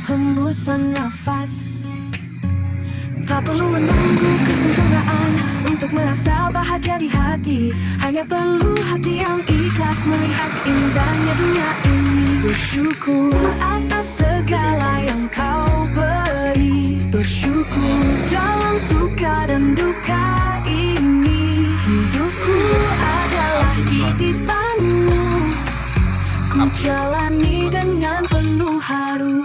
hembusan nafas. Tak perlu menunggu kesempurnaan untuk merasa bahagia di hati. Hanya perlu hati yang ikhlas melihat indahnya dunia ini. Bersyukur atas segala yang kau beri. Bersyukur dalam suka dan duka ini. Hidupku adalah titipanmu. Ku jalani dengan penuh haru.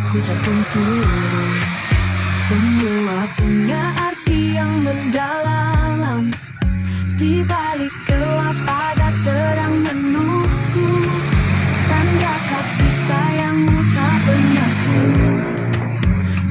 Hujan pun turun, semua punya arti yang mendalam. Di balik gelap ada terang menunggu. Tanda kasih sayangmu tak pernah surut.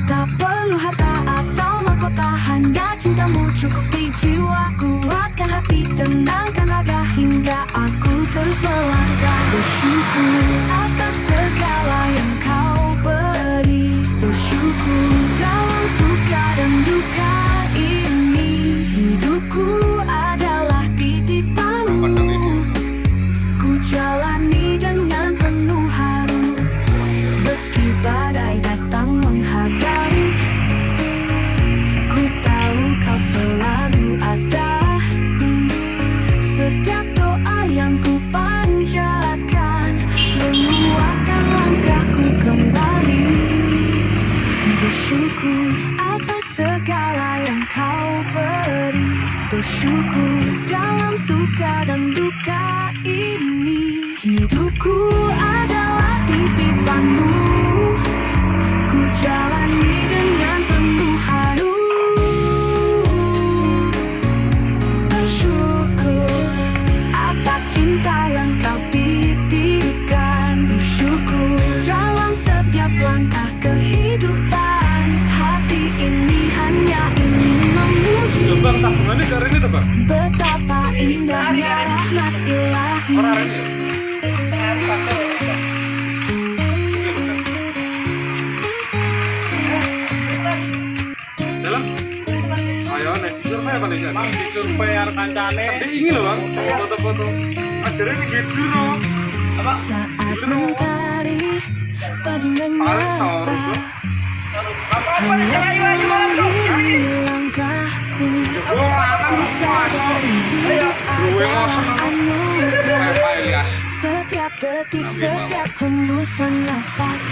Tak perlu harta atau mahkota, hanya cintamu cukup di jiwa. Kuatkan hati, tenangkan raga hingga aku terus melangkah. Bersyukur atas segala yang kau beri. Bersyukur dalam suka dan duka ini. Hidupku adalah titipanmu. Ku jalani dengan penuh haru. Meski badai datang menghadang, ku tahu kau selalu ada. Setiap doa yang ku panjatkan menguatkan langkahku kembali. Bersyukur atas segala yang kau beri. Bersyukur dalam suka dan duka ini. Hidupku adalah titipanmu. Ku jalani dengan penuh haru. Bersyukur atas cinta yang kau titipkan. Bersyukur dalam setiap langkah kehidupan. Hati ini hanya ingin memuji. Betapa indahnya rahmat ilahi. Dalam? Ayo nih, survei apa nih? Bang, di survei kancane. Tapi ini loh bang, foto-foto. Ajaran ini gitu loh. Apa? Saat mentari pagi menyapa, hanya mengiringi langkahku. Ku sadari hidup adalah anugerah. Setiap detik, setiap hembusan nafas.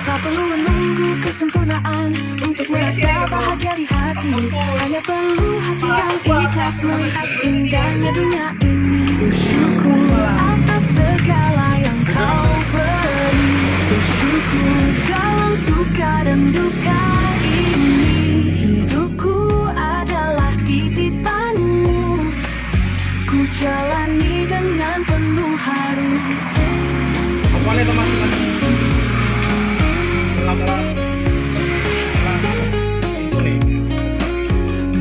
Tak perlu menunggu kesempurnaan untuk merasa bahagia di hati. Hanya perlu hati yang ikhlas melihat indahnya dunia ini. Bersyukur atas segala yang kau beri. Bersyukur dalam suka dan duka ini. Hidupku adalah titipanmu. Ku jalani dengan penuh haru. Boleh tuh mas.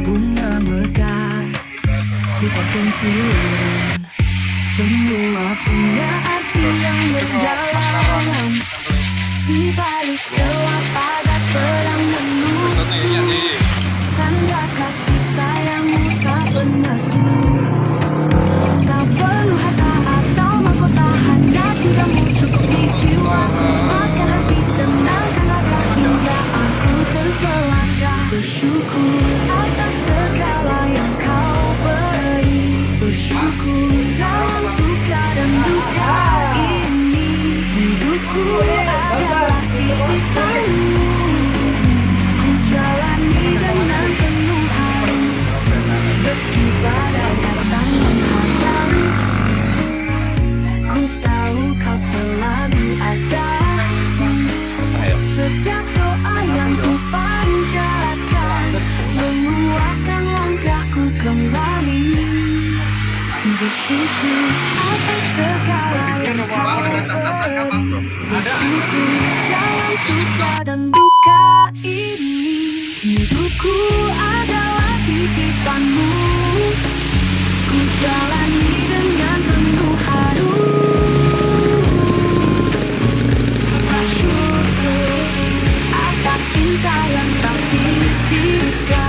Bunga mekar, hujan pun turun. Semua punya arti yang mendalam. Di balik gelap ada terang menunggu. Tanda kasih sayangmu tak pernah surut. Tak perlu harta atau mahkota, hanya cintamu cukup di jiwa. Kuatkan hati, tenangkan raga hingga aku terus melangkah. Bersyukur atas segala yang kau beri. Bersyukur dalam suka dan duka ini. Hidupku adalah titipanmu. Ku jalani dengan penuh haru. Meski badai datang menghadang, ku tahu kau selalu ada. Setiap doa yang ku panjatkan menguatkan langkahku kembali. Bersyukur atas segala yang kau beri. Bersyukur dalam suka dan duka ini. Hidupku adalah titipanmu. Ku jalani dengan penuh haru. Bersyukur atas cinta yang kau titipkan.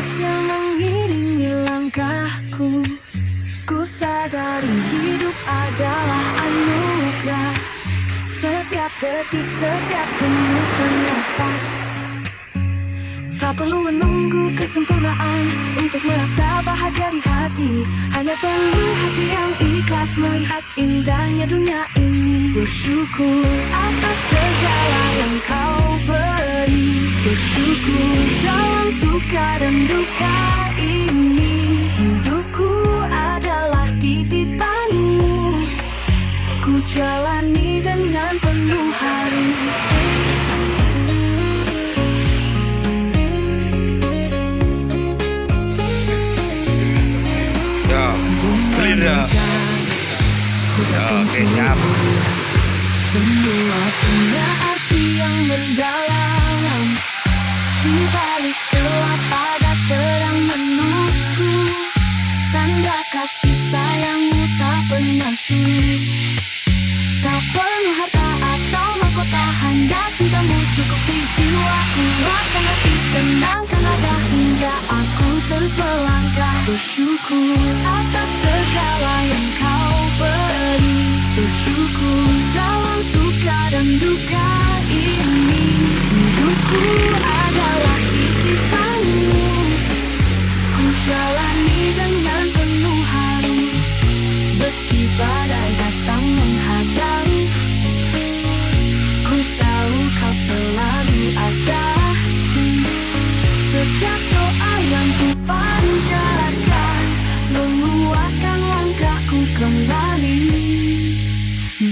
hangat yang mengiringi langkahku. Ku sadari hidup adalah anugerah. Setiap detik, setiap hembusan nafas. Tak perlu menunggu kesempurnaan untuk merasa bahagia di hati. Hanya perlu hati yang ikhlas melihat indahnya dunia ini. Bersyukur atas segala yang kau beri. Bersyukur dalam suka dan duka ini. Hidupku adalah titipanmu. Ku jalani dengan penuh haru. Clear. Oke, siap. Semua punya arti yang mendalam. Di balik gelap ada terang menunggu. Tanda kasih sayangmu tak pernah surut. Tak perlu harta atau mahkota, hanya cintamu cukup di jiwaku. Kuatkan hati, tenangkan dada hingga aku terus melangkah. Bersyukur atas segala yang kau beri. Bersyukur dalam suka dan duka ini. Hidupku adalah titipanmu. Ku jalani dengan penuh haru. Meski badai datang menghadang, ku tahu kau selalu ada. Setiap doa yang ku panjatkan menguatkan langkahku kembali.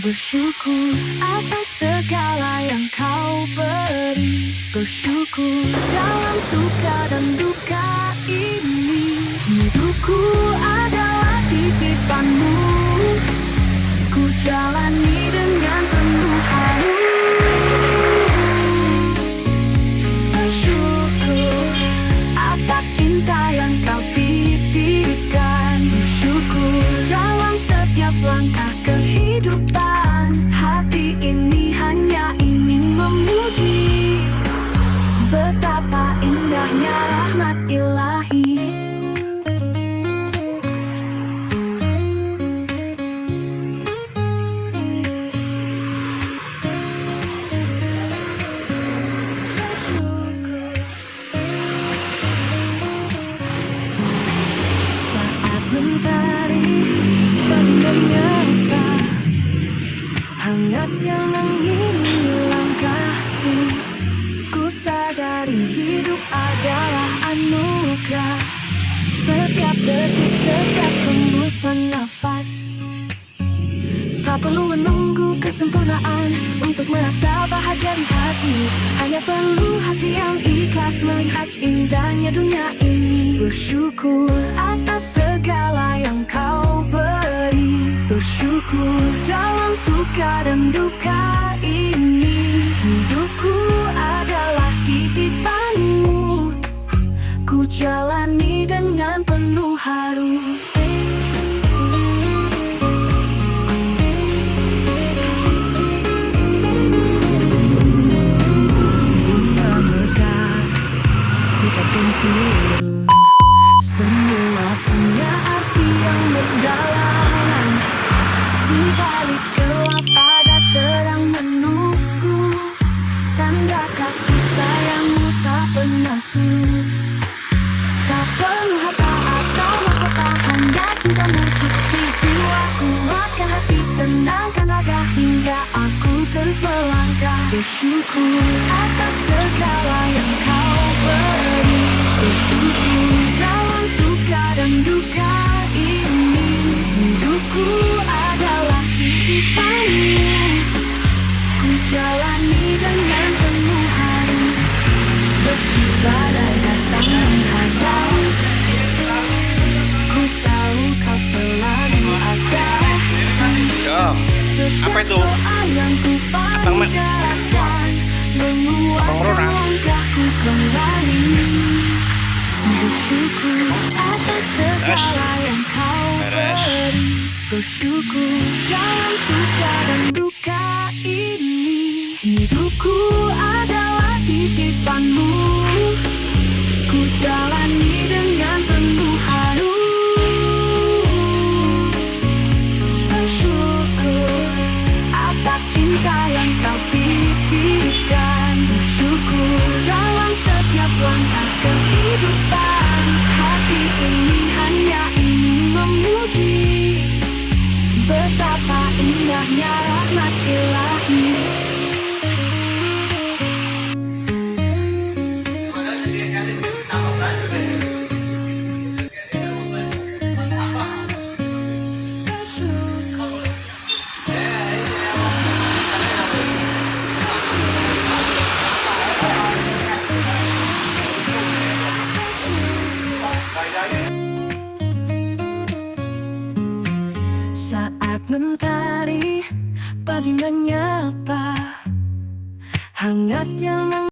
Bersyukur atas segala yang kau beri. Bersyukur dalam suka dan duka ini. Hidupku adalah titipanmu. Ku jalani dengan penuh haru. Bersyukur atas cinta yang kau titipkan. Bersyukur dalam setiap langkah kehidupan. Hati ini hanya ingin memuji betapa indahnya rahmat ilahi. Saat mentari pagi menyapa, hangat yang mengiringi langkahku. Ku sadari hidup adalah anugerah. Setiap detik, setiap hembusan nafas. Tak perlu menunggu kesempurnaan untuk merasa bahagia di hati. Hanya perlu hati yang ikhlas melihat indahnya dunia ini. Bersyukur atas segala yang kau beri. Bersyukur dalam suka dan duka ini. Hidupku adalah titipanmu. Ku jalani dengan penuh haru. Bunga mekar, hujan pun turun. Semua punya arti yang mendalam. Di balik gelap ada terang menunggu. Tanda kasih sayangmu tak pernah surut. Tak perlu harta atau mahkota, hanya cintamu cukup di jiwa. Kuatkan hati, tenangkan raga hingga aku terus melangkah. Bersyukur atas segala yang kau beri. Bersyukur dalam suka dan duka ini. Hidupku adalah titipanmu. Ku jalani dengan penuh haru. Meski badai datang menghadang, ku tahu kau selalu ada. Yo, apa itu? Abang Mas. Abang Rona. Langkahku kembali. Bersyukur atas segala yang kau beri. Bersyukur dalam suka dan duka ini. Hidupku adalah titipanmu. Ku jalani depan. Hati ini hanya ingin memuji betapa indahnya rahmat ilahi. Saat mentari pagi menyapa, hangatnya